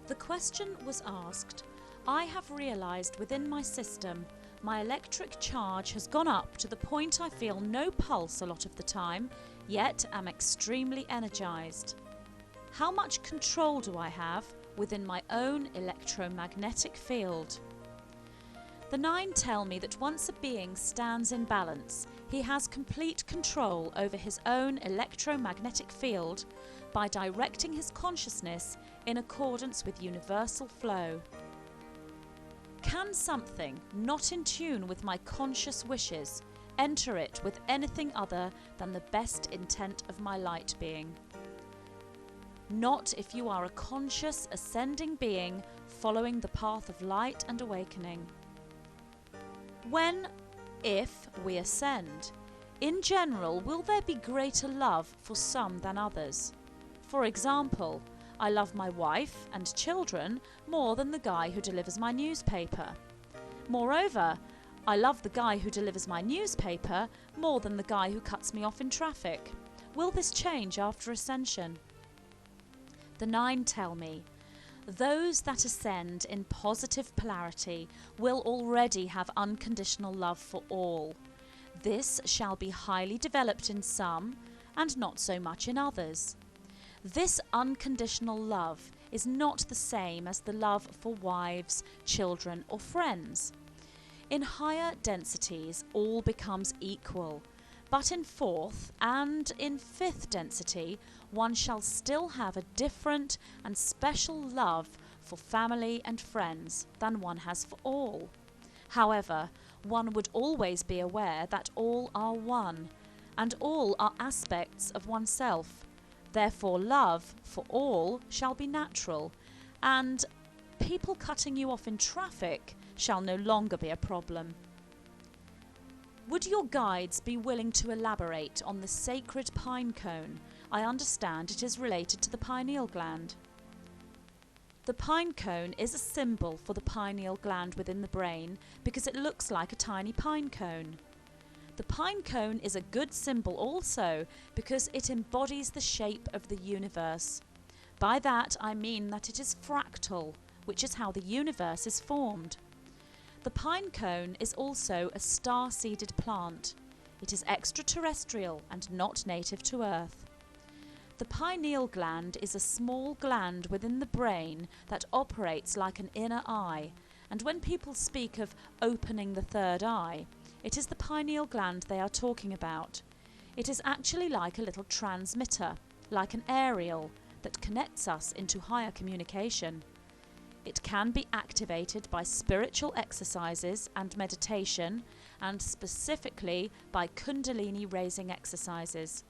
The question was asked, I have realised within my system my electric charge has gone up to the point I feel no pulse a lot of the time, yet am extremely energized. How much control do I have within my own electromagnetic field? The 9 tell me that once a being stands in balance, he has complete control over his own electromagnetic field by directing his consciousness in accordance with universal flow. Can something not in tune with my conscious wishes enter it with anything other than the best intent of my light being? Not if you are a conscious, ascending being following the path of light and awakening. When, if we ascend, in general, will there be greater love for some than others? For example, I love my wife and children more than the guy who delivers my newspaper. Moreover, I love the guy who delivers my newspaper more than the guy who cuts me off in traffic. Will this change after ascension? The 9 tell me, those that ascend in positive polarity will already have unconditional love for all. This shall be highly developed in some and not so much in others. This unconditional love is not the same as the love for wives, children, or friends. In higher densities, all becomes equal, but in 4th and in 5th density, one shall still have a different and special love for family and friends than one has for all. However, one would always be aware that all are one, and all are aspects of oneself. Therefore, love for all shall be natural, and people cutting you off in traffic shall no longer be a problem. Would your guides be willing to elaborate on the sacred pinecone? I understand it is related to the pineal gland. The pinecone is a symbol for the pineal gland within the brain because it looks like a tiny pine cone. The pinecone is a good symbol also because it embodies the shape of the universe. By that I mean that it is fractal, which is how the universe is formed. The pinecone is also a star-seeded plant. It is extraterrestrial and not native to Earth. The pineal gland is a small gland within the brain that operates like an inner eye, and when people speak of opening the third eye, it is the pineal gland they are talking about. It is actually like a little transmitter, like an aerial, that connects us into higher communication. It can be activated by spiritual exercises and meditation, and specifically by Kundalini raising exercises.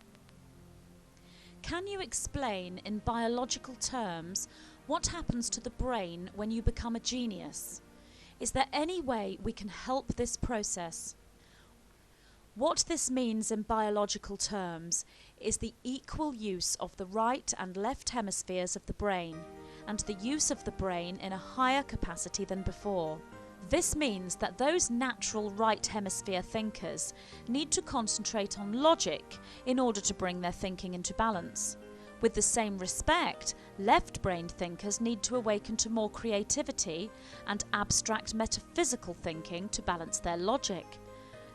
Can you explain in biological terms what happens to the brain when you become a genius? Is there any way we can help this process? What this means in biological terms is the equal use of the right and left hemispheres of the brain, and the use of the brain in a higher capacity than before. This means that those natural right hemisphere thinkers need to concentrate on logic in order to bring their thinking into balance. With the same respect, left-brained thinkers need to awaken to more creativity and abstract metaphysical thinking to balance their logic.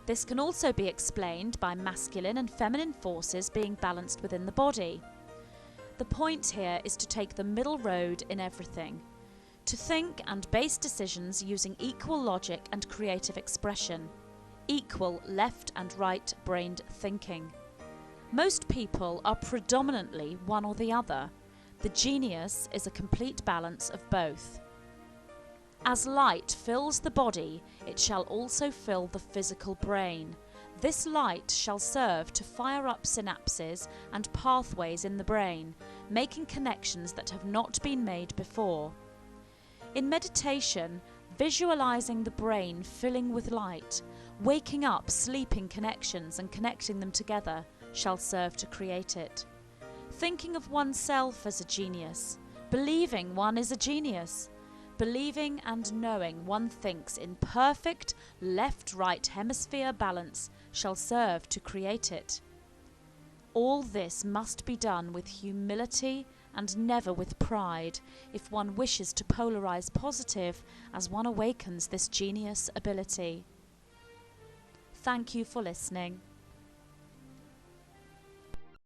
This can also be explained by masculine and feminine forces being balanced within the body. The point here is to take the middle road in everything, to think and base decisions using equal logic and creative expression, equal left and right-brained thinking. Most people are predominantly one or the other. The genius is a complete balance of both. As light fills the body, it shall also fill the physical brain. This light shall serve to fire up synapses and pathways in the brain, making connections that have not been made before. In meditation, visualizing the brain filling with light, waking up sleeping connections and connecting them together shall serve to create it. Thinking of oneself as a genius, believing one is a genius, believing and knowing one thinks in perfect left-right hemisphere balance shall serve to create it. All this must be done with humility and never with pride, if one wishes to polarize positive as one awakens this genius ability. Thank you for listening.